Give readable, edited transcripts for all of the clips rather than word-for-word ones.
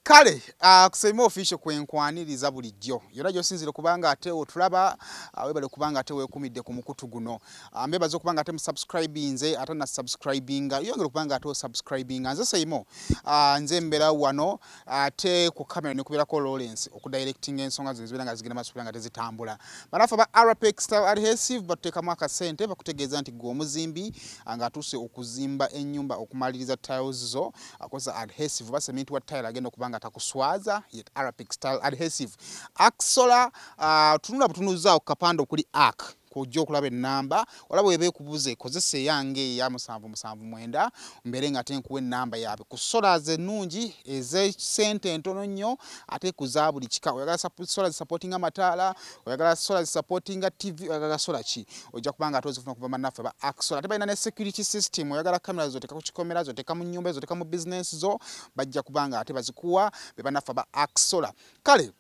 Kale kusema official kwenkwaniriza bulijjo yora josinzire kubanga ate otulaba webale kubanga ate wekumidde ku mukutu guno mbebazo kubanga ate subscribinze ate na subscribinga yongera kubanga ate subscribinga nze Saimo nze mbera wano ate ku camera ne kubira ko Lawrence okudirecting ensonga zizibira nga zigenda masubira nga tezitambula banafa ba Arapex style adhesive bateka mwaka sente bakutegeeza nti go muzimbi anga atuse okuzimba ennyumba okumaliriza tiles zo akoza adhesive basemintu wa tile agenda kubanga takuswaza yet Arapex style adhesive Axola tunula butunuza okapando kuli arc kujja okulaba enamba olaba webe kubuze kozese yange ya 779 mbere nga tenkuwe enamba yabe kusola ze nungi eze sente entono nnyo ate kuzabuli kika oyagala sola supporting amatala oyagala sola supporting TV oyagala sola ki ojja kubanga atozifuna kuva manafe ba Axola ate balina ne security system oyagala kamera zote ka kuchikomera zote ka mu nyumba zote ka mu business zo bajja kubanga ate bazikuwa be banafa ba Axola kale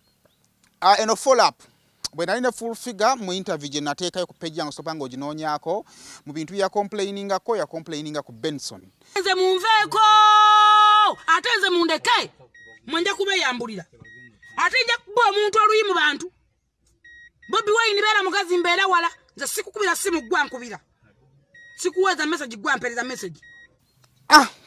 eno follow up When I full figure mu interview je nateekayo ku page yange sopanga oginonyako mu bintu ya complaining ku Benson. Nze munveeko ate nze mundeke mwende kubeyambulira ate nja kuba omuntu oluyi mu bantu Bobi Wine beera mukazi mbeera wala nze sikukubira simu gwa nkubira sikuweza message gwa mpereza message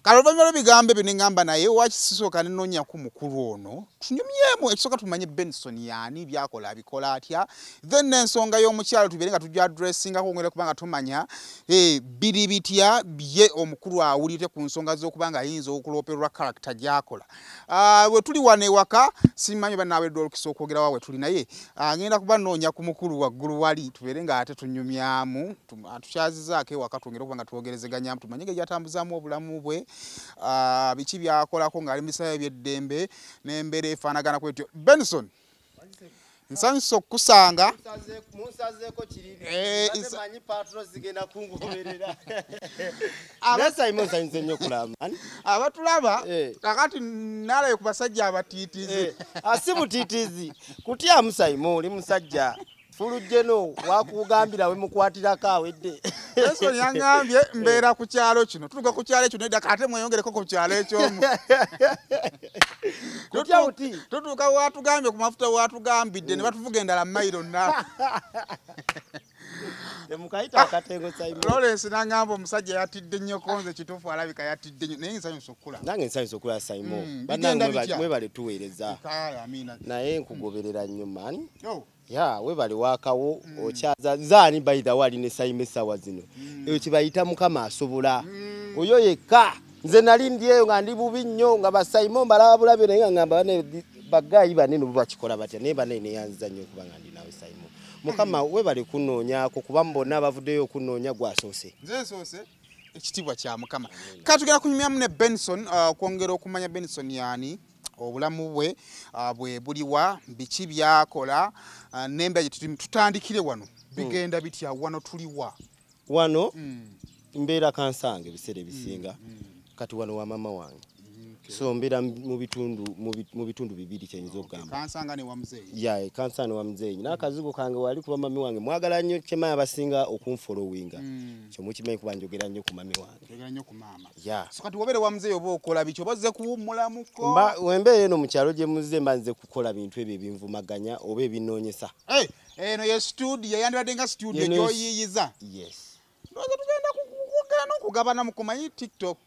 kalobanyolo bigambe binengamba naye wakisisoka nenonya ku mukuru ono tunyumyemu ekisoka tumanye Benson yani byakola bikola atya then ensonga y'omukyalo tubirenga tujja addressinga ko ngere kubanga tumanya biri bitya bye omukuru awulite ku nsonga z'okubanga ayinza okuloperwa character gyakola we tuli wane waka simanyi banawe dolo kisokwogera wawe tuli naye agenda kuba nonya ku mukuru waggulu wali tubirenga ate tunyumyamu atushazizaake waka tungere kubanga tuogerezeganya tumanye yatambuzamu obulamu bwe bichi byakolako nga ali misaya byeddembe n'embere efaanagana kwetyo Benson nsanso kusanga musazeko kiriri manyi patro zigenda kungoberera Saimo sanze nnyo kulama abatulaba kakati nalaye ku basajja abatitizi asibutitizi kutya Saimo oli musajja Fulujeno wakugambira we mukwatira awedde Benson yangambye mbeera ku kyalo kino tutuka ku kyalo kino edda kate mweyongereko ku kyalo ekyo kutya uti tutuka watugambye ku mafuta watugambidde ne batuvuga endala mailo na mukaita akatengo Saimo Lawrence nangamba omusajja yatidde nnyo konze kitufu alabika yatidde nnyo naye nsanyusa sokula nange nsanyusa sokula Saimo banange mwebale tuweereza amina naye nkugoberera nnyo man ya we bali wakawo okyaza zani by the way ne Saime sawa zino eyo kibayita mukama asobola oyo yeka nze nali ndiyeyo nga ndi bubi nnyo nga ba Saimo balaba bulabe naye ngamba ne bagayi banene bubakikola batya ne banene yanza nnyo kuba nga ndi nawe Saimo mukama we bali kunoonya ko kuba mbona bavuddeyo kunoonya gwasose nze sose ekitibwa kya mukama katugera kunyumyamu ne Benson kwongera okumanya Benson yani obulamu bwe bwe buliwa biki byakola nembe tutandikire wano bigenda bitya wano tuliwa wano mbeera kansange bisere bisinga kati wano wa mama wange so mbeera mu bitundu bibiri kyenyizo okugamba kansanga ne wa muzeeyi ya kansanga ne wa muzeeyi n'akazigo kange wali kuba mami wange mwagala nnyo kyemaya abasinga okunfollowinga kyo mukimanyi kuba njogera nnyo ku mami wange njogera nnyo ku maama ya so kati wobere wa muzeeyi oba okola biki oba ozze kuwummulamuko wembeera eno mu kyalo gye muzze mba nze kukola bintu ebyo ebinvumaganya oba ebinoonyesa eno ye studio yandibadde nga studio gyoyiyiza yes tugenda kugabana mukumanyi TikTok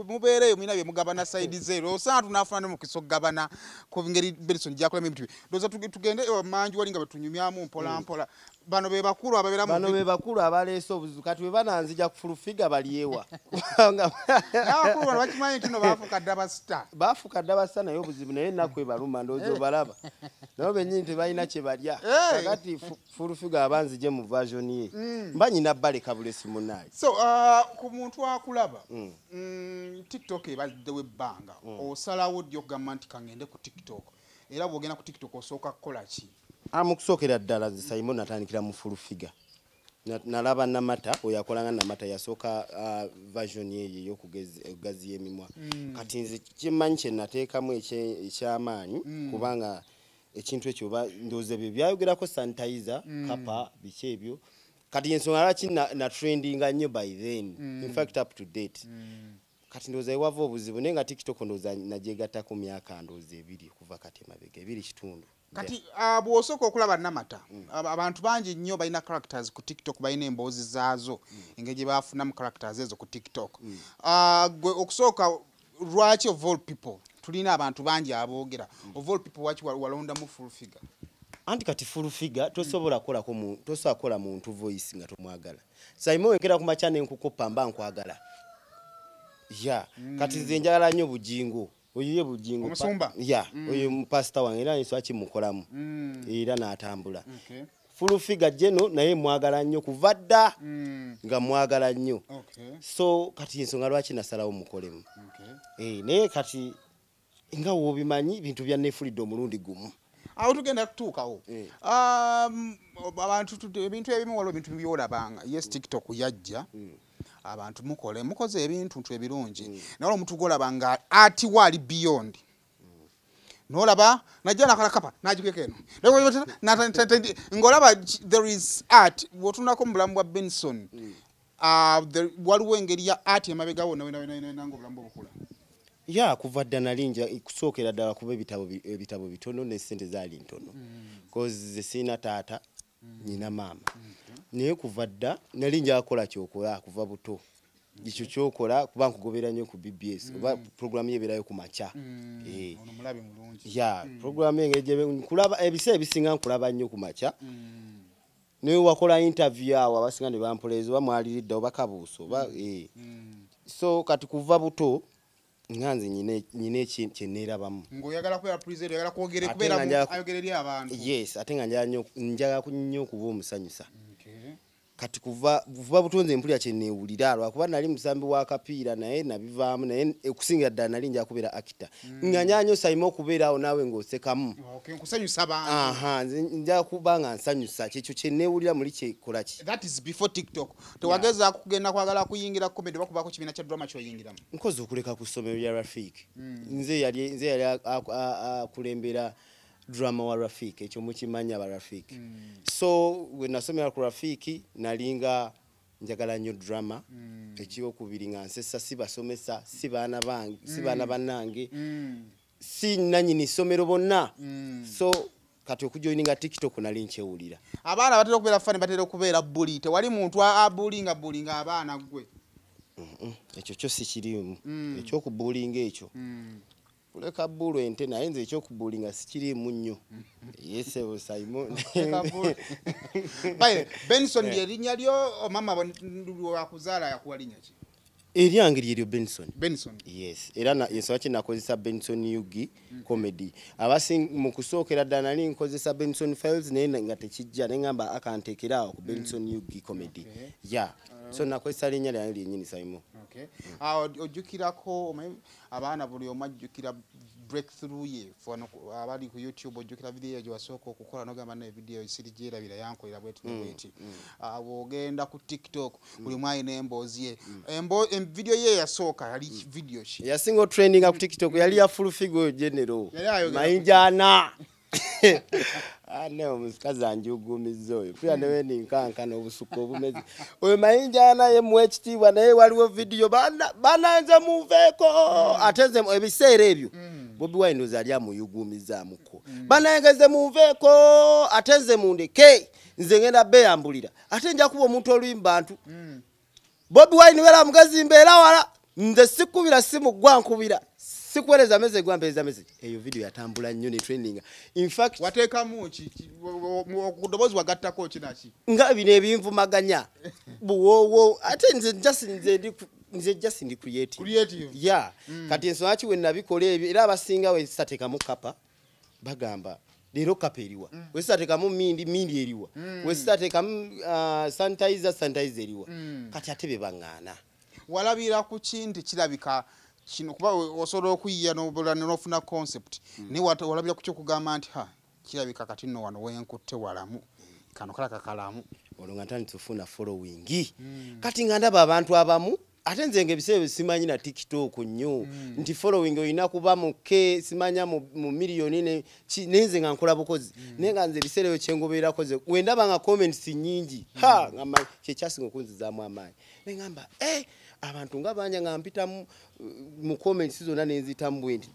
mubeereyo mwina bye mugabana side zero osanga tunafuna mu kisogabana ku ngeri Benson gyakola ebintu doza tugende manju walinga betunyumyamu mpola mpola bano be bakulu ababera mu bano be bakulu abaleese obuzibu kati we bananzija kufulufiga baliewa n'abakulu bano bakimanyi nti no baafukadde abasita baafukadde abasita naye obuzibu naye ennaku ebaluma ndowooza obalaba nabo bennyini tebalina kye balya kakati fulufiga abanzije mu version ye mba nyina baleka bulesi munaye so ku muntu akulaba TikTok ebaddewo ebbanga osalawo ddi okugamba nti kangende ku TikTok era bw'ogenda ku TikTok osooka kukola ki mu kusookera ddala nze Saimo natandikira mu fulufiga nalaba Namata oyo akolanga Namata yasooka version ye ey'okugaziya emimwa kati nze kimanyi kye nateekamu ekyamaanyi kubanga ekintu ekyo ndowooza ebyo byayogerako sanitizer kapa biki ebyo kati ensonga lwaki na trendinga nnyo by then in fact up to date kati ndoza ewava obuzibu naye nga TikTok ndoza najegatta ku myaka ndoza 2 kuva kati mabega 2 kitundu kati bw'osooka okulaba Namata abantu bangi nnyo balina characters ku TikTok balina emboozi zaazo engeri gye baafunamu characters ezo ku TikTok gwe okusooka lwaki of all people tulina abantu bangi aboogera of all people waki walondamu full figure anti kati full figure tosobola kola muntu voice nga tomwagala Simon wekera ku machane nkukopa mba nkwagala kati nze njagala nnyo bujingo oyiye bujingo omusumba oyo pastor wange era nso akimukolamu era n'atambula full figure jeno naye mwagala nnyo kuvadda nga mwagala nnyo so kati ensonga lwaki nasalawo mukolemu naye kati nga wobimanyi bintu bya nefulidde omulundi gumu awo tugenda kutuukawo abantu ebintu ebimu waliwo ebintu byolabanga yes TikTok yajja abantu mukoze ebintu ebirungi naye omuntu golaba nga ati wali beyond nolaba najja nakalakapa najikeka eno ngolaba there is art wotunako mu bulamu bwa Benson waliwo engeri ya art emabegawo nango obulamu obukula kuva dda nalinja kusookera ddala kuba ebitabo bitono ne ssente zaali ntono cause sina taata nyina maama naye kuva dda nalinja akola kyokola kuva buto ekyo kyokola kuba nkugobera nnyo ku BBS oba programu yebeerayo ku maca programu kulaba ebiseera ebisinga nkulaba nnyo ku maca naye wakola interview awo abasinga ne bampoleza oba mwaliridde oba kabuuso so kati kuva buto nganze nyine kyeneerabamu ng'oyagala kubeera president oyagala kwogere kubeera ayogereri abantu ate nga njagala nnyo okuba omusanyusa kati kuva butonze empulira kyeneewulira lwakuba nali musambi wa kapiira naye nabivaamu naye okusingira ddala nali nja kubeera actor nga nyanyo Simon okubeeraawo naawe ng'osekamu nkusanyusa bantu nze nja kuba nga nsanyusa kyekyo kyeneewulira muli kyekola ki that is before TikTok tewagezaako kugenda kwagala kuyingira comedy oba kubaako kibiina kya drama kyoyingiramu nkoze okuleka ku ssomero lya Rafik nze yali akulembera drama wa Rafik ekyo mukimanya ba Rafik so we nasomera ku Rafik nalinga njagala nnyo drama ekyokubiri nga nsesa sibasomesa si baana bannange si nanyini ssomero bonna so kati okujoininga TikTok nali nkyewulira abaana batera okubeera fani batera okubeera bully tewali muntu abulinga abaana gwe ekyo kyo si kirimu ekyokubulinga ekyo kuleka bulu ente naye nze ekyokubulinga sikirimu nnyo yesebo Simon Benson lyerinnya lyo mama wakuzaala yakuwa linnya ki eryange lyeryo Benson yes era ensonga ki nakozesa Benson Yugi comedy mu kusookera ddala nali nkozesa Benson Files naye nga tekijja ne ngamba akanteekerawo ku Benson Yugi comedy so nakozesa linnya lyange lyennyini Simon ojjukirako abaana buli omu ajjukira breakthrough ye abali ku YouTube ojjukira video gye wasooka okukola nogamba naye video sirigyerabira yankolera bweti ogenda ku TikTok buli mwayi n'emboozi ye video ye yasooka yali video ki yasinga trending ku TikTok yali ya full figure general mayinjana ane omusikazi anjugumiza oyo pia newe ninkankana obusuku obumezi oyo mayinjana ye mwekitiibwa naye waliwo video bananze muveeko ateze ebiseera ebyo Bobi Wine zali amuyugumizaamuko banayegeze muveeko ateze mundeke nze ngenda beyambulira ate nja kuba omuntu oluyimbantu Bobi Wine wera mugazi mbeera wala nze sikubira simu gwankubira sikueleza message gwambeza message eyo video yatambula nnyo ne trending in fact wateekamu okudobozi wagattako kinaki nga bino ebinvumaganya buwowo ate nze just ndi creative kati ensonga ki we nabikola ebyo era abasinga we sitateekamu kapa bagamba leero kapa eriwa we sitateekamu mindi eriwa we sitateekamu sanitizer eriwa kati ate be baŋŋaana walabira ku kintu kirabika kino kuba osobola okuyiya n'ofuna concept naye walabira ku kyokugamba nti kirabika kati nno wano wenkutte walamu kano kala kakalamu olwo nga ntandise ofuna following kati nga ndaba abantu abamu ate nze ng'ebiseera simanyi na TikTok nnyo nti following olina kuba muke simanya mu miliyoni nenze nga nkola bukozi naye nga nze ebiseera ebyo kyengobererako ze wendaba nga comments nnyingi nga kyekyasinga okunzizaamu amaanyi ne ngamba abantu nga banja nga mpita mu comments zonna nenzitamu bwendi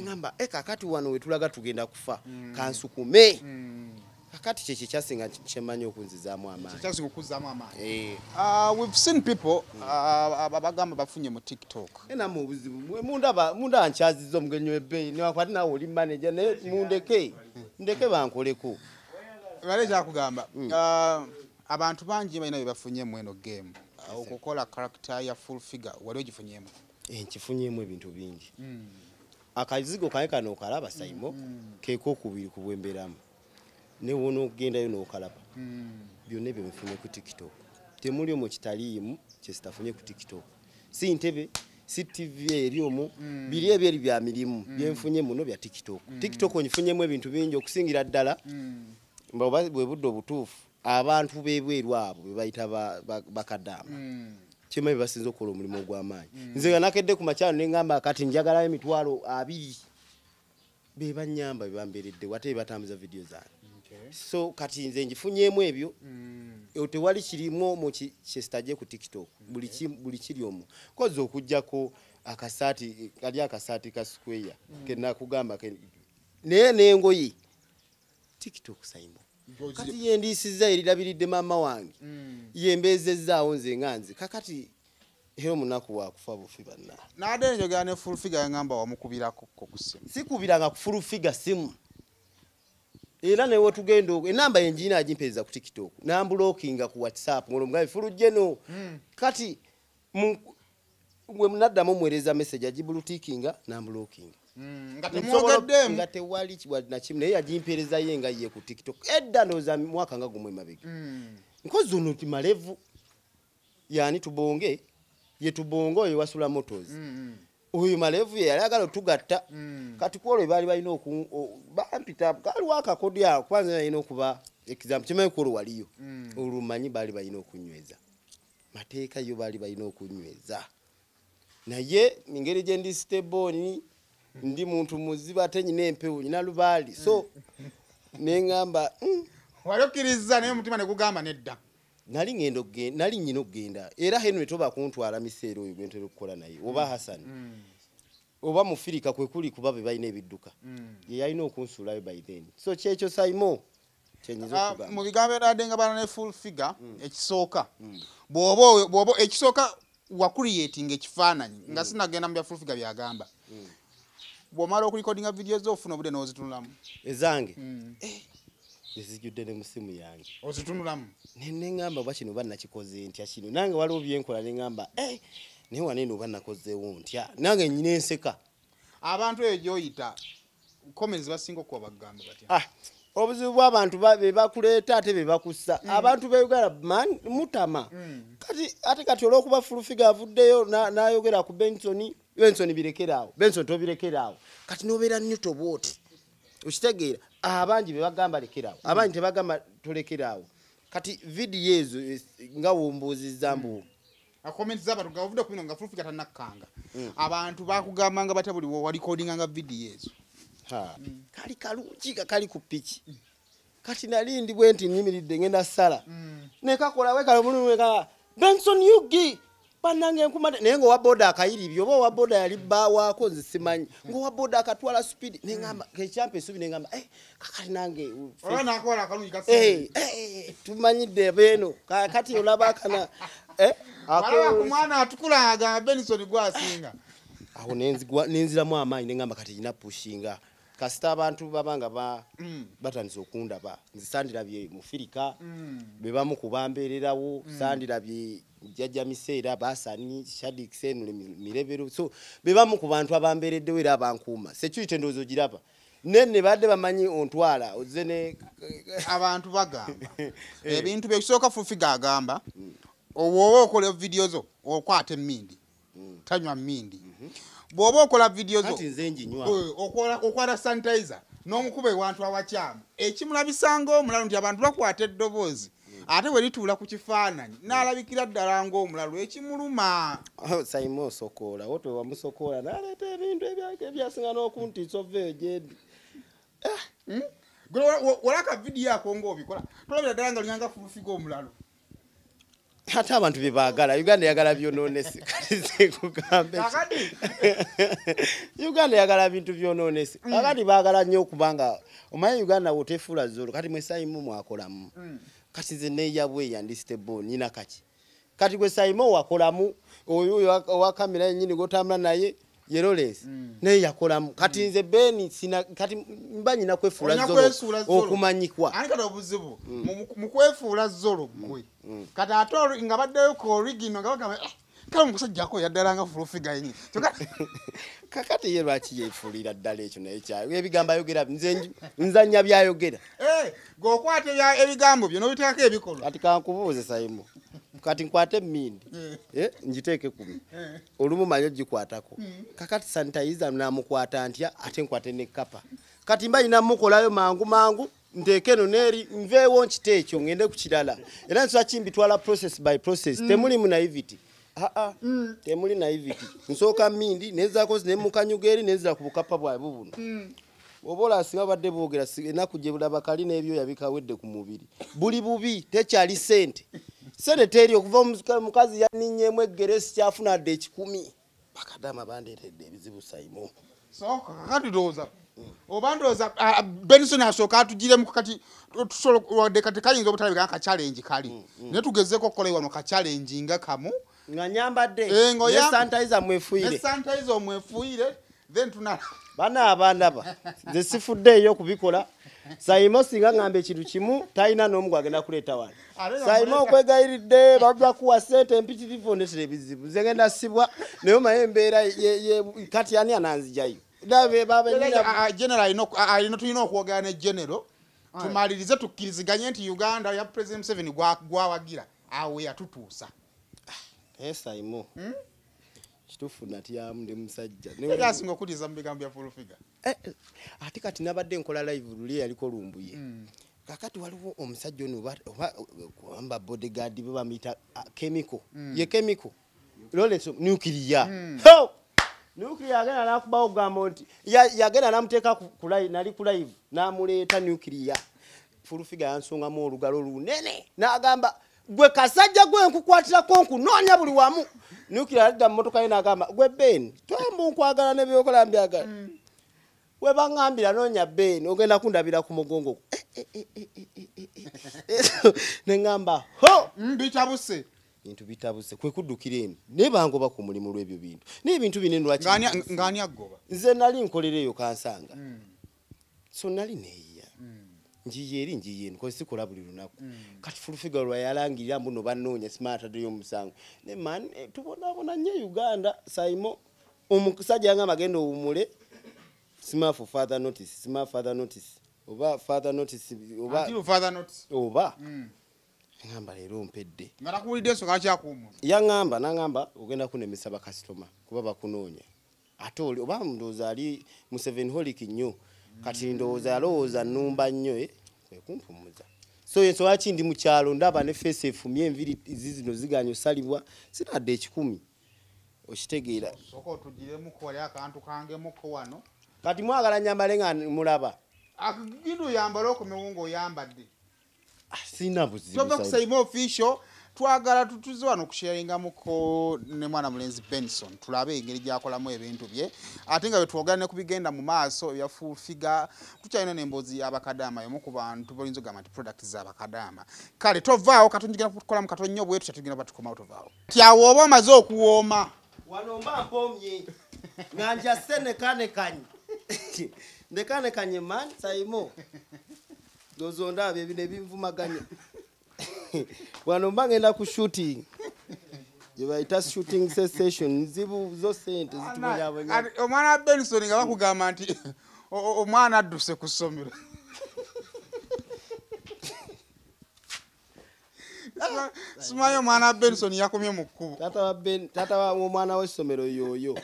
ngamba kakati wano wetulaga tugenda kufa kansukume kakati kyekyo kyasinga kyemanyi okunzizaamu amaanyi. We've seen people abagamba bafunye mu TikTok enamu obuzibu munda nkyaziza omugenyi w'ebbeeyi newakwati nawe oli manager naye ndeke bankoleko bale kyakugamba abantu bangi balina bye bafunyemu eno game okukola character ya full figure wali ogifunyemu nkifunyemu ebintu bingi akazigo kaye kano okalaba Saimo keeko okubiri ku bwemberamu ne wona okugendayo n'okalaba byonna ebyo bifunye ku TikTok temuli omu kitaliimu kyesitafunye ku TikTok si ntebe si TV eri omu biri ebyeri bya mirimu byenfunye muno bya TikTok onyifunyemu ebintu bingi okusingira ddala bwe budde obutuufu abantu bebweru abo be bayita bakadama kimanyi basinze okukola omulimu ogw'amaanyi nze nga nakedde ku makyalo ne ngamba kati njagalayo emitwalo 2 be banyamba be bamberedde wate batambuza video zange so kati nze njifunyemu ebyo tewali kirimo mu kyesitaje ku TikTok buli kiri omu koze okujjako akasaati ka square kenakugamba naye n'engoye TikTok Saimo kati yendisiza erirabiridde mama wange yembezezaawo nze nganze kakati ero munaku wakufa bufi banna nade njogera ne full figure yangamba wamukubirako ku simu sikubiranga ku full figure simu era newe tugenda enamba yenjina agimpeza ku TikTok nambulokinga ku WhatsApp ngolo mugabe full jeno kati mwe munaddamu mwereza message agibulutikinga nambulokinga nga tewali na kimu naye yagimpereza yenga ye ku TikTok edda ndoza mwaka nga gumwe mabega nkozi ono timalevu yani tubonge ye tubongo ye wasula motos oyo malevu ye yalagala tugatta kati kwolo bali balina bampita kali waka kodi ya kwanza yalina okuba example kimaye kwolo waliyo olumanyi bali balina okunyweza mateeka yo bali balina okunyweza naye ngeri je ndi stable ndi muntu muziba ate nyine empewo nyina lubali so nengamba walokiriza naye mutima ne kugamba nedda nali nyino okgenda era Henry toba kuntwala miseero oyo gwentera okukola naye oba Hassan oba mufirika kwe kuli kuba be balina ebidduka ye yalina okunsulayo by then so kyekyo Saimo kyenyiza okugamba mu bigambo eradenga bana ne full figure ekisooka bwobo ekisooka wa creating ekifaananyi nga sinagenda mu bya full figure byagamba bwomala okulikodinga video zo ofuna bude nozitunulamu ezange ezijudde ne musimu yange ozitunulamu nengamba bwakino bannakikoze ntya kino nange waliwo byenkola nengamba naye wanene oba nakozeewo ntya nange nyina enseka abantu eyo gyoyita comments basinga okuba bagamba batya obuzibu bw'abantu be bakuleeta ate be bakussa abantu be Uganda mutama kati olw'okuba fulufiga avuddeyo n'ayogera ku Benson birekeraawo Benson tobirekeraawo kati n'obeera nnyo tobooti okitegeera abangi be bagamba lekeraawo abangi tebagamba tolekeraawo kati vidiyo ezo nga womboozizza mbu comments z'abantu nga ovudde ku bino nga fulufiga tannakanga abantu bakugambanga batya buli walikodinga nga vidiyo ezo kali kalungi kali ku piki kati nali ndi bwenti nyimiridde ngenda sala nekakola wekala mulumwe ka Benson Yugi banange nkumate naye ngo wa boda akayiribyo oba wa boda yali bawaako nze simanyi ngo wa boda akatwala speed nengamba kechampe subi nengamba kakali nange ona akola kalungi kasi tumanyidde beno kati olaba kana wala kumwana atukulaga Benson gwasinga aho nenziramu amaanyi nengamba kati ina pushinga kasita abantu babanga batandise okundaba nzisandirabye mu Firika bebamu kubambererawo sandirabye jjajja miseera basani Shadik Senule mirebero so bebamu ku bantu abambereddewo era abankuuma security ndozo giraba nene badde bamanyi ontwala ozene abantu bagamba ebintu byekisooka fufiga agamba owowo okola video zo okwate mmindi tanywa mmindi bwoba okola video zo okwala sanitizer n'omukube wantu awakyamu ekimulabisanga omulalu nti abantu bakwata eddoboozi ate bwe lituula ku kifaananyi n'alabikira ddala ng'omulalu ekimuluma Saimo osokoola wotwe wamusokoola n'aleeta ebintu ebyasinga n'okuntiisa oveeyo gyendi walaka vidiyo ako ng'obikola tolabira ddala nga lunyanga fulufiga omulalu ate abantu bye baagala Uganda yagala byonoonese kati kugambe Uganda yagala bintu byonoonese kakati baagala nnyo okubanga omanyi Uganda wotefuula zolo kati mwesayimu mwakolamu kati ze neeyabwe yandistable nina kati gwe sayimo wakolamu oyo owa kamera yennyini gotambula naye yerolesi naye yakolamu kati nze beni sina kati mba nyina kwefuula zolo okumanyikwa ani kati obuzibu mu kwefuula zolo gwe kati ate nga baddeyo ku original nga bagamba kale omusajjako yaddala nga fulufiga yennyini kakati ye lwaki yeefuulira ddala ekyo naye kyayo ebigamba ayogera nzanya byayogera g'okwata ebigambo byo n'obiteekako ebikolwa kati kankubuuze sayimo kati nkwate mmindi njiteeke 10 olumu manyo gikwatako kakati sanitayiza namukwata ntya ate nkwate ne kapa kati mba nyina mukolayo mangu nteeke eno neeri nveewo nkite ekyo ngende ku kirala era nsobola kimbitwala process by process temuli mu naivity temuli naivity nsooka mmindi nezaako nemukanyuga nezira ku bukapa bwawe bubuno obola asinga badde boogera ennaku gye bulaba kali n'ebyo yabikawedde ku mubiri buli bubi tekyali sente teri okuva mukazi yaninyeemu eggeresi kyafunadde 10 bakadama bandeetedde ebizibu sayimo soka kakati ndowooza oba ndowooza Benson asooka atugiremu kati tusobola kati kayinza obutalabika nga ka-challenge kali naye tugezeeko okukola wano ka-challenge nga kamu nga nyambadde ne sanitizer mwefuuyire then tunala bana abanaba nze sifuddeeyo kubikola sayimo singa ngamba ekintu kimu talina n'omu gwagenda kuleeta wano sayimo okwegayiridde bajja kuwa ssente empitirivu ondetera ebizibu nze ngenda sibwa naye omanyi embeera kati ani ananzijayo alina tulina okwogera ne genero tumalirize tukkiriziganye nti Uganda ya President Museveni gwawagira awe yatutuusa sayimo kitufu natyamu ndi musajja yasinga okuliza mu bigambo bya fulufiga ate kati nabadde nkola live luli yaliko lumbuye kakati waliwo omusajja ono oba bodyguard be bamuyita chemical ye chemical loleso nuclear nuclear agenda nakubawo ogamba nti yagenda namuteeka nali ku live namuleeta nuclear fulufiga yansongamu olugalo lunene n'agamba gwe kasajja gwe nkukwatirako nkunoonya buli wamu nuclear adda mu motoka ye n'agamba gwe Ben twambu nkwagala ne byokola mbyagala we bangambira noonya Ben ogenda kundabira ku mugongo nengamba ho bitabuse bintu bitabuse kwe kuddukira eno naye bangoba ku mulimu lw'ebyo bintu n'ebintu binene lwaki ngani agoba nze nali nkolereyo kansanga so nali neeya njiye nko sikola buli lunaku kati fulufiga lwa yalangirira mbuno banoonya smart adeyo musango ne man tubonabona nnyo Uganda sayimo omusajja yanga magendo umule smart for further notice oba further notice oba ngamba leero mpedde ngala kuwulidde ensonga kyakuumu yangamba nangamba ogenda kunemesa bakasitoma kuba bakunoonya ate oli oba ndowooza ali mu 7 holic nnyo kati ndowooza alowooza nnumba nnyo kwekumpumuza so yensobola ki ndi mu kyalo ndaba ne face efumye enviri zino ziganya osalibwa sinadde 10 okitegeera soko otugiremu kole akantu kangemuko wano kati mwagala nyambale nga mulaba akigidu yambala okumiwungo oyambadde sina buzibu tova kusayima official twagala tutuze wano kusharingamuko ne mwana mulenzi Benson tulabe engeri gyakolamu ebintu bye ate nga bwe twogera ne kubigenda mu maaso bya full figure tukyalina n'emboozi y'abakadama yomu ku bantu bolinzo gamba nti products z'abakadama kale tovaawo katunjigenda kukola mu katonyo bwe tukyatugenda batukoma tovaawo tyawo oba omaze okuwooma wano mba mpomye nganja sene kane ndekane man sayimo dozo ndabe bine bimvumaganya wano mba ngenda ku shooting yebaita shooting session zibu zo sente zitumonya abanya omwana Benson nga bakugamba nti omwana adduse ku ssomero simayo omwana Benson yakomye mu kkubo tata wa omwana w'essomero yoyo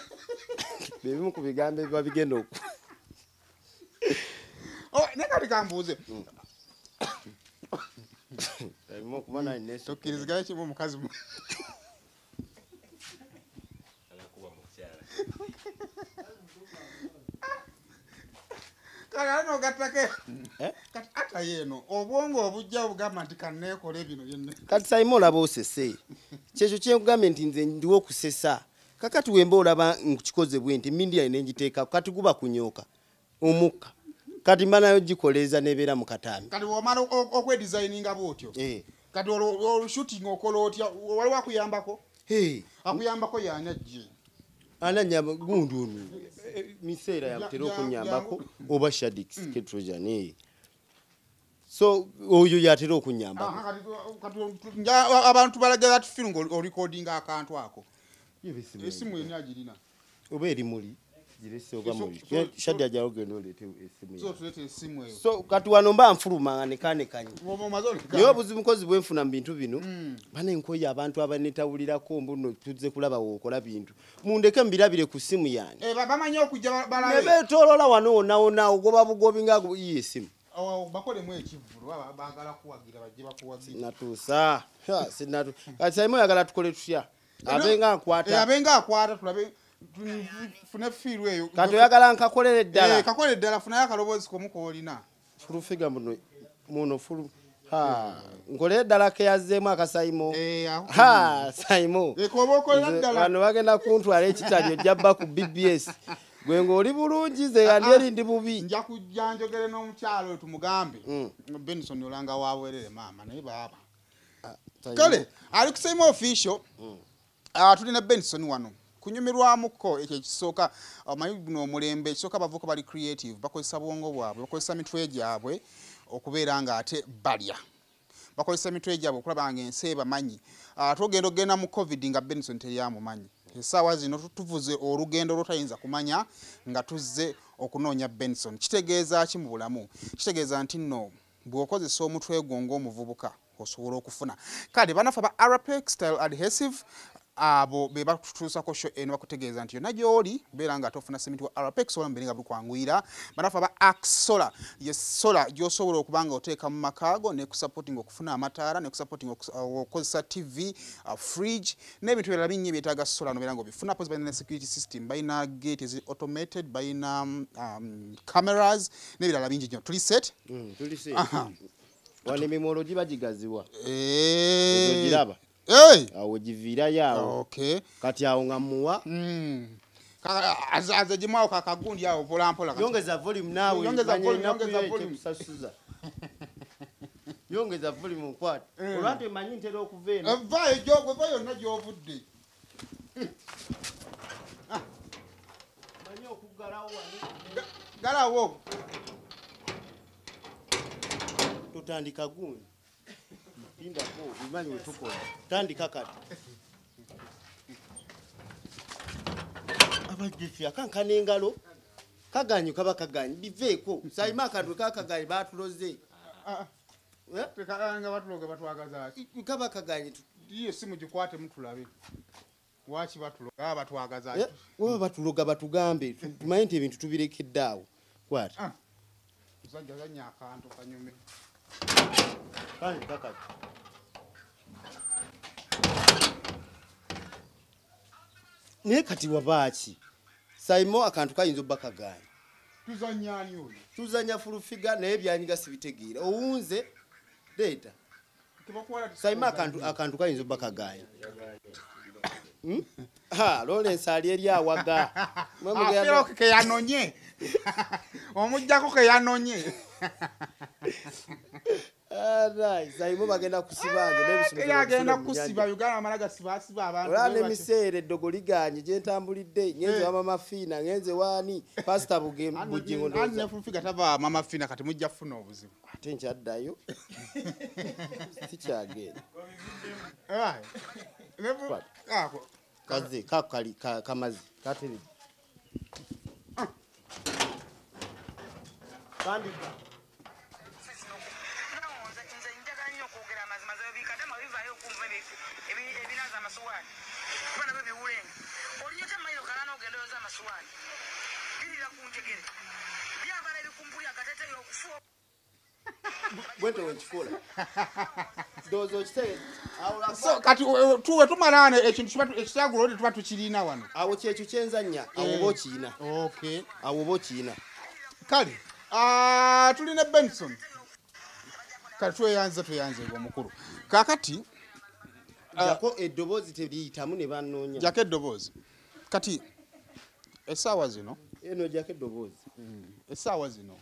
bebimu ku bigambo ebiba bigenda oku nekati kambuuze tokkirizigana kimu omukazi kagala nogattake ata yeeno obwongo obujja obugamba nti kanneekole bino byonna kati sayima olaba osese kyekyo kyenkugambye nti nze ndiwo kusesa kakati wemba olaba nkikoze bwenti mindia nenjiteeka kati guba kunyooka omukka kati mbanayo gikoleza nebeera mu katambi kati womala okwedesigninga bwotyo kati shooting okola otya waliwo akuyambako akuyambako yanajje ananyamba gundu onu miseera yakutera okunyambako oba Shadix Ketrojan so oyo yatera okunyambako abantu balagala tufilunga orecordinga akantu ako esimu eni agirina oba eri muli girese oba muli Shadia jagenda olete esimu so tulete esimu eyo so kati wano mba nfuluma nekane yo obuzibu mukozi bwenfuna mu bintu bino bane nkoye abantu abanetawulirako mbuno tuzze kulaba wokola bintu mundeke mbirabire ku simu yange bamanyi okujja balabe nebetolola wano ona ogoba bugobi ngago iyi esimu bakolemu ekivulu bagala kuwagira bajje bakuwagira natuusa sinatu kati Simon yagala tukole tutya abenga akwata tulabe fune firu eyo kati oyagala nkakolere ddala kakolere ddala funa yakaloboozi komuko olina fulufiga muno fulu nkolere ddala keyazeemu akasayimo sayimo bano bagenda kuntwala ekitali ojjabba ku BBS gwe ng'oli bulungi ze yali ndi bubi nja kujja njogere n'omukyalo oyo tumugambe Benson olanga wabwerere maama naye baaba kale ali ku Simon official tulina Benson wano kunyumirwamuko ekyo ekisooka amanyi guno omulembe ekisooka abavubuka bali creative bakozesa bwongo bwabwe bakozesa mitwe gyabwe okubeera nga ate balya bakozesa mitwe gyabwe okulaba nga ensi ebamanyi tugenda okugenda mu covid nga Benson teryamumanyi essaawa zino tuvuze olugendo lwotayinza kumanya nga tuzze okunoonya Benson kitegeeza ki mu bulamu kitegeeza nti nno bw'okozesa omutwe gwo ng'omuvubuka osobola okufuna kale banafa ba Arapex style adhesive abo be batutuusako sho eno bakutegeeza nti yonna gy'oli beera nga tofuna sementi wa Arapex oba mbere nga bikwanguyira banafa ba Axola ye sola gy'osobola okuba nga oteeka mu makaago ne kusupporting okufuna amataala ne kusupporting okukozesa TV fridge n'ebintu ebirala bingi ebyetaaga sola no beera nga obifuna pozi balina security system balina gate ezi automated balina cameras n'ebirala bingi nnyo tuli set wano emimolo giba gigaziwa giraba awo giviira yawo okay kati awo nga muwa aza jimao kakagundi awo pola mpola yongeza volume nawe yongeza volume kusasuza yongeza volume kwati olwate manyi ntera okuveena vayo jogwe vayo na jovudde manyi okugalawo galawo tutandika gundi pinda ko bimanyi wetukola tandika kati abajifya kankana engalo kaganyu kaba kaganyu biveeko sayima akantu kakaganyu batuloze tekanga batuloge batwagaza kaba kaganyu iyo simu gikwate mutulabe wachi batuloga batwagaza waba batuloga batugambe tumanyi nti ebintu tubirekedde awo kwati usajja zanya akantu kanyume kandi kakati naye kati wabaaki Simon akantu kayinza obba kagaanyi tuzanyani oyo tuzanya fulufiga naye byanyiga sibitegeera owunze leeta Simon akantu kayinza obba kagaanyi Lawrence ali eri awaga ke yanonye omujjako ke yanonye Simon bagenda kusibange n'ebisumuluzo yagenda kusiba Uganda amalaga siba abantu olane miseere eddogo liganye gye ntambulidde ngenze wa mama Fina ngenze wani pastor bugingo ndo ane fufiga tava mama Fina kati mujja funa obuzibu ate nkyaddayo tikyagenda kaze kakali kamazi kateri bandika Bweto wechikola. Dozo chite. So kati tuwe tumalane ekintu ekitagulode tuba tukirina wano. Awo kyekyo kyenzanya awo bokiina. Okay. Awo bokiina. Kali tulina Benson. Kati tuyanze gwo mukuru. Kakati jako eddobozi teriyitamu ne bannoonya jako eddobozi kati essaawa zino eno jako eddobozi essaawa zino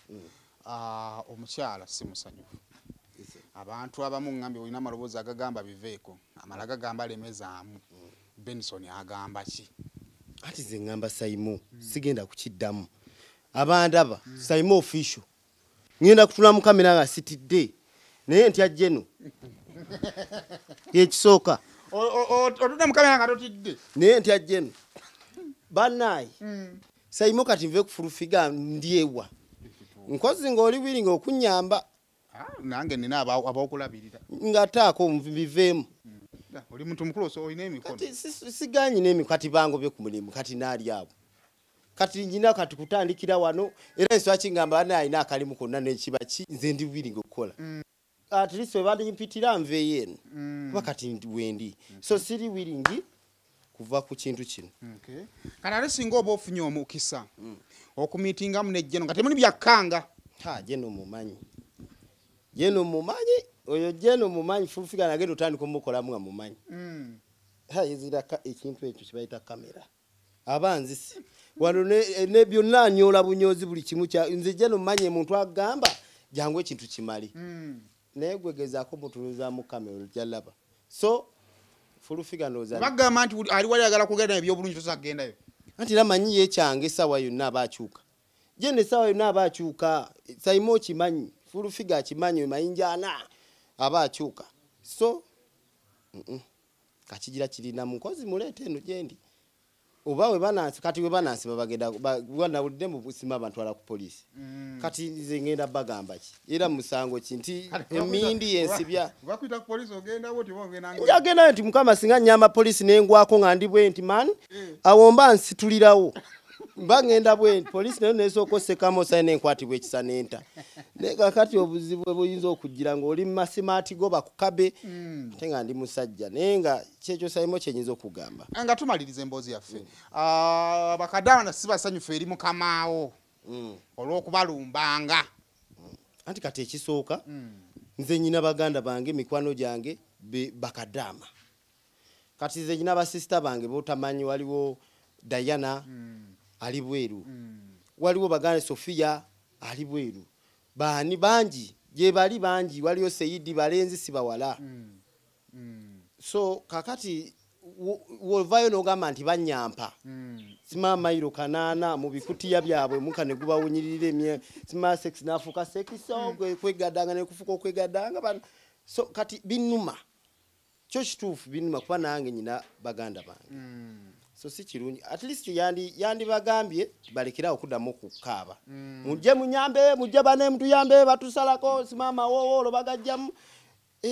omukyala si musanyufu abantu abamu ngambye olina amaloboozi agagamba biveeko amala gagamba lemezaamu Benson agamba ki ati ze ngamba Saimo sigenda kukiddamu abandaba Saimo official ngenda kutula mu kamera nga sitidde naye ntya jeno yekisooka otudde mu kamera nga totidde naye ntya jeno bannayi Saimo kati nve kufulufiga ndyewa nkozi ng'oli wiringa okunyamba nange nina ab'okulabirira ngataako biveemu oli muntu mukulu so olina emikono kati siganyi n'emikono kati bangobye ku mulimu kati naali abo kati njina kati kutandikira wano era enswa kingamba bana alina akalimu konna n'ekiba ki nze ndi wiringa okukola at least we bandimpitira nve yeno kuba kati wendi so siri wiringi kuva ku kintu kino kati ate singa oba ofunye omukisa okumiitingamu nejjeno nga temuli byakkanga jeno mumanyi oyo jeno mumanyi fulufiga nagenda otandika omukolamu nga mumanyi yeziraka ekintu ekyo kibayita kamera abanzisi wano ne byonna anyola bunyozi buli kimu nze jeno mumanyi omuntu agamba jangu ekintu kimali naye gwegezaako mutuluzaamu kamera ojjalaba so fulufiga ndowooza bagamba nti ali wali ayagala kugenda ebyobulungi tosagendayo anti era manyi yeekyange essaawa yonna aba akyuka jeno essaawa yonna aba akyuka Saimo kimanyi fulufiga akimanyi mayinja ana aba akyuka so kakigira kirina mukozi muleete eno gyendi oba we banansi kati we banansi babagenda banawulidde mu busima abantu ala ku poliisi kati nze ngenda bagamba ki era musango ki nti emindi yensibya bakwita ku poliisi ogenda bwo tibongena ngo njagenda nti mukama singa nyama poliisi nengwako nga ndi bwe nti man awomba nsitulirawo mbangenda bwe poliisi nayo nesooka ossekamo sayina enkwatibwa ekisa nenta kati obuzibu buyinza okugira ng'oli mu masimaati go bakukabe ate nga ndi musajja naye nga kyekyo Saimo kyenyinza okugamba nga tumaliriza emboozi yaffe bakadaana si basanyufu eri mukamaawo olw'okubalumbanga anti kati ekisooka nze nyina baganda bange mikwano gyange bakadaama kati nze nyina basisita bange botamanyi waliwo Diana ali bweru waliwo baganda Sofia ali bweru baani bangi gye bali bangi waliyo Seidi balenzi sibawala so kakati wovayo n'ogamba nti banyampa sima mayiro kanaana mu bikutiya byabwe mukane gubawunyirira sima sex nafuka sex so kwegadanga ne kufuka okwegadanga so kati binuma kyo kituufu binuma kuba nange nyina baganda bange so si kirungi at least yandi bagambye balekera okuddamu kukaaba mujje munyambe mujje bane mutuyambe batusalako simama wowo bagajjamu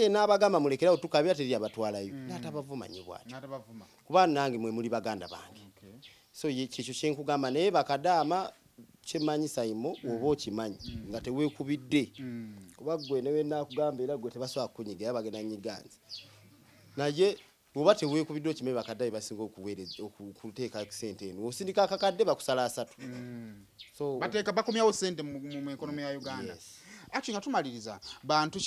n'abagamba mulekera otukabya teri abatwalayo natabavumanye bwati kuba nange mwe muli baganda bange so kyekyo kyenkugamba naye bakadaama kyemanyi Saimo oba okimanyi nga teweekubidde kuba gwe newe nakugamba era gwe tebasobola kukunyigira bagenda nyiganzi naye oba teweekubidde okimanyi bakadde basinga okuteeka sente eno osindika akakadde bakusala 3 so bateeka bakomyawo sente mu ekonomi ya Uganda actually nga tumaliriza bantu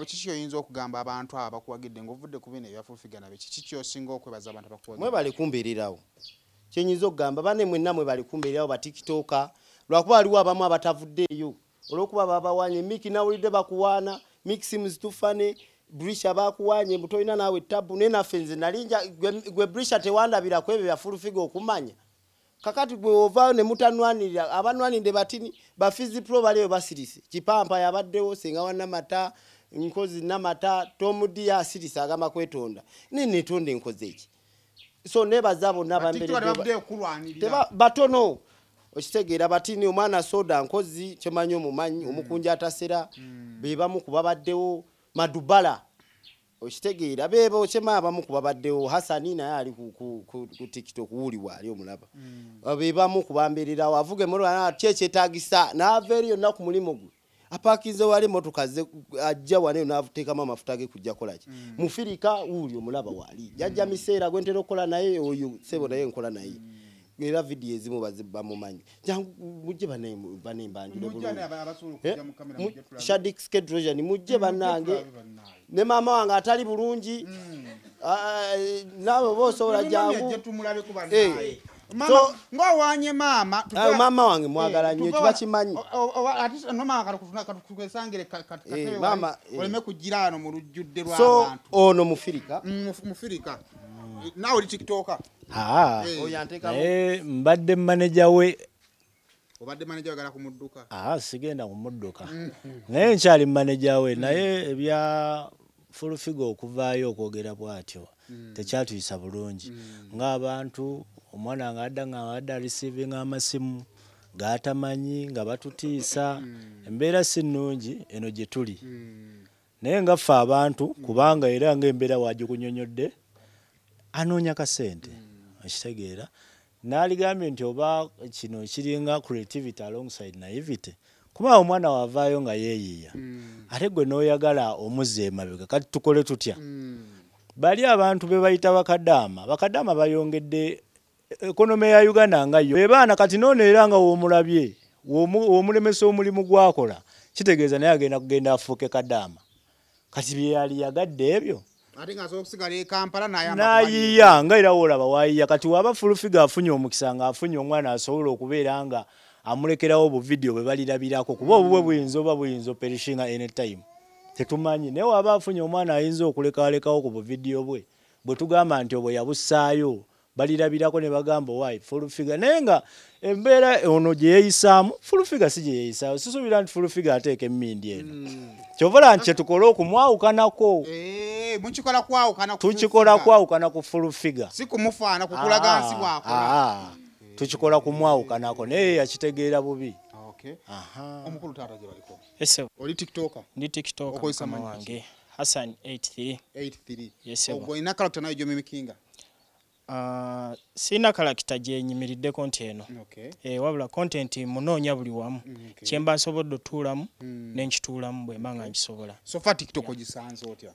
kiki oyinza okugamba abantu abo bakuwagidde ng'ovudde ku bino ebyafulufiga nabe kiki kyosinga okwebaza abantu abakuwagidde mwe bali kumbeererawo kyenyinza okugamba bane mwenna mwe bali kumbeererawo batikitoka lwakuba waliwo abamu abatavuddeeyo olw'okuba babawanye miki nawulidde bakuwaana mixi tufane Brisha bakuwanye mutolina naawe tabu nenaffe nze nalinja gwe Brisha tewandabira ku ebyo byafulufiga okumanya kakati gwe ovaayo ne mutanwanirira abanwanidde batini bafizi pro baliyo basirise kipampa yabaddewo senga wanamata nkozi namata tomudi asirisa agamba kwetonda netonda enkozi eki so nebaza bonna bambere batono okitegeera batini omwana soda nkozi kyemanyi omumanyi omukunja atasera bebamu kubabaddewo madubala okitegeera bebo kyema abamu kubabaddewo Hasani naye ali ku TikTok kuwuliwa ali omulaba bebamu kubambererawo avuge mulwana kyetagisa naaveriyo naku mulimo gwe apakize wali motoka ze ajja wane navuteekamo amafuta ge kujja kolaki mufirika wuli omulaba wali jajja miseera gwentero kola naye oyo sebo naye nkola naye era video ezimu bazibba mumanyi jangu mujje bane mbanjire bulungi Shadik Skedroja ni mujje banange ne mama wange atali bulungi Nawe bosobola jangu. Mama ngowanye mama mama wange mwagala nnyo kibakimanyi ati no mama katukesangire katebe mama oleme kujira no mu lujjudde lwa so abantu ono mufirika mufirika nawe oli tiktoker oyanteka mbadde manager we obadde manager wagala kumudduka sigenda kumudduka naye nkyali manager we naye ebya full figure okuvaayo okwogera bwatyo tekyatuyisa bulungi ng'abantu omwana nga adda receiving amasimu gatamanyi nga batutiisa embeera si nnungi eno gye tuli naye nga ffe abantu kubanga era ng'embeera wagikunyonyodde anoonya kasente okitegeera n'aligambye nti oba kino kiringa creativity alongside naivety kuba omwana wavaayo nga yeeyiiya ate gwe n'oyagala omuzza emabega kati tukole tutya bali abantu be bayita bakadaama bayongedde ekonome ya Uganda nga yo bebaana kati nono era nga w'omulabye w'omulemesa omulimu gwakola kitegeeza naye agenda kugenda afuuke kadaama kati bye yali yagadde ebyo ate nga asobola e Kampala n'ayiiya nga era woolaba waayiiya kati waba fulufiga afunye omukisa nga afunye omwana asobola okubeera nga amulekerawo obuvidiyo bwe balirabirako kuba obubwe buyinza operishinga anytime tetumanyi naye waba afunye omwana ayinza okulekalekawo ku buvidiyo bwe tugamba nti obwe yabussaayo balirabirako ne bagamba wayi fulufiga naye nga embeera ono gye yeeyisaamu fulufiga si gye yeeyisaayo sisuubira nti fulufiga ateeka emmindi eno kyovala nti kyetukole okumwawukanako tukikola kwawukana ku fulufiga si kumufaana kukulaga nsi bwakola tukikola kumwawukanako naye yakitegeera bubi omukulu taata gye baliko oli tiktoker ndi tiktoker kama wange Hassan 83 yes ogwo ina character nayo gyomimikinga sina character gye nyimiriddeko nti eno wabula content munoonya buli wamu kyemba nsobodde otuulamu nenkituulamu bwe mba nga nkisobola so far tiktok ogisanze otya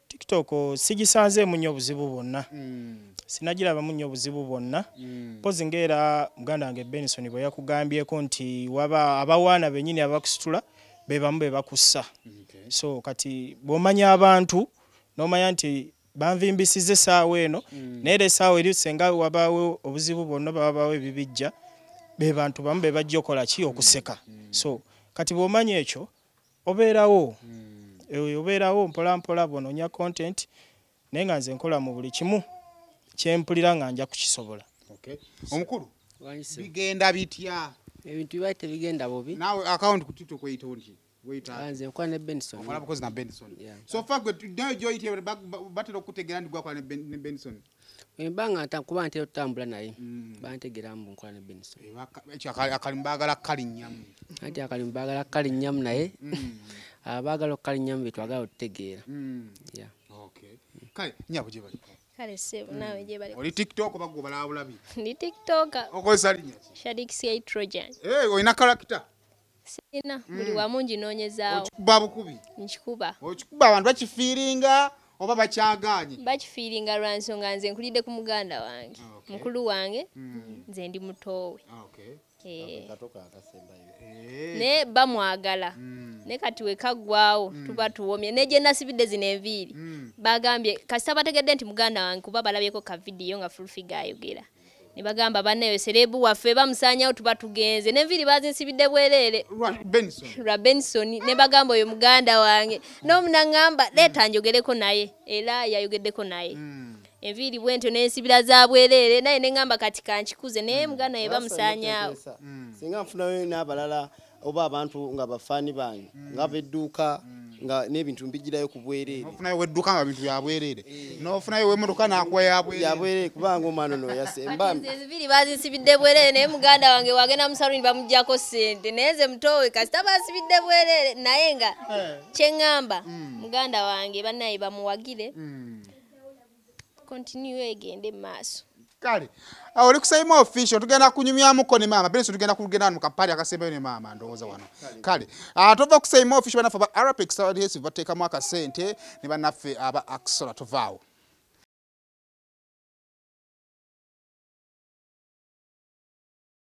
tiktok sigisanzeemu nnyo obuzibu bwonna sinagirabamu nnyo obuzibu bwonna mpozi ngaera muganda wange Benson bwe yakugambyeko nti waba abawaana bennyini abakusitula be bamu be bakussa so kati bw'omanya abantu n'omanya nti banvimbisize essaawa eno naye essaawa eri senga wabaawo obuzibu bwonna babaawo ebibijja be bantu bamu be bajja okola ki okuseka so kati bw'omanya ekyo obeerawo mpolampola bw'onoonya content naye nga nze nkola mu buli kimu kyempulira nga nja kukisobola omukulu bigenda bitya ebintu bibaye tebigenda bubi naawe account ku tiktok oyita oliki nze nkola ne Benson omala bukozi na Benson so far gwe nayo gyoyite batera okutegeera ndi gwakola ne Benson embanga kuba ntera otambula naye bantegera mbu nkola ne Benson ekyo akalimu baagala kalinnyamu ati akalimu baagala kalinnyamu naye abaagala okukalinnyamu betwagala otutegeera kale nyabo gye bali kale sebo nawe gye bali oli tiktok oba gwe balaba bulabi ndi tiktoker okozesa linnya Shadik CI Trojan oyina character sina buli wamu nginoonyezaawo okikuba bukubi nkikuba okikuba abantu bakifiiringa oba bakyagaanye bakifiiringa lwa nsonga nze nkulidde ku muganda wange mukulu wange nze ndi mutoowe naye bamwagala naye kati wekaggwawo tuba tuwomye naye gye nasibidde zino enviiri bagambye kasita bategedde nti muganda wange kuba balabyeko ka vidiyo nga fulufiga ayogera ne bagamba bannayo serebu waffe bamusaanyawo tuba tugenze n'enviiri bazinsibidde bwereere lwa Benson ne bagamba oyo muganda wange n'omunaŋŋamba leeta njogereko naye era yayogeddeko naye enviiri bwentyo n'ensibira za bwereere naye ne ŋŋamba kati kankikuze naye muganda we bamusaanyaawo singa nfunayo n'abalala oba abantu nga bafaani bange nga bedduuka nga n'ebintu mbigirayo ku bwereere ofunayo wedduka nga bintu byabwereere n'ofunayo w'emmotoka n'akuwa yabwereere kubanga omwana ono yasemba enviiri bazinsibidde bwereere naye muganda wange wagenda mu saluni bamuggyako ssente naye nze mutoowe kasita bansibidde bwereere naye nga kyeŋŋamba muganda wange bannaye bamuwagire continue egende mu maaso kale oli kusayima official tugenda kunyumyamuko ne mama Benson tugenda kugenda mu kapali akasembayo ne mama ndowooza wano kale tova kusayima official banafe aba Arapex Sawadesi bateekamu akasente ne banaffe aba Axola tovaawo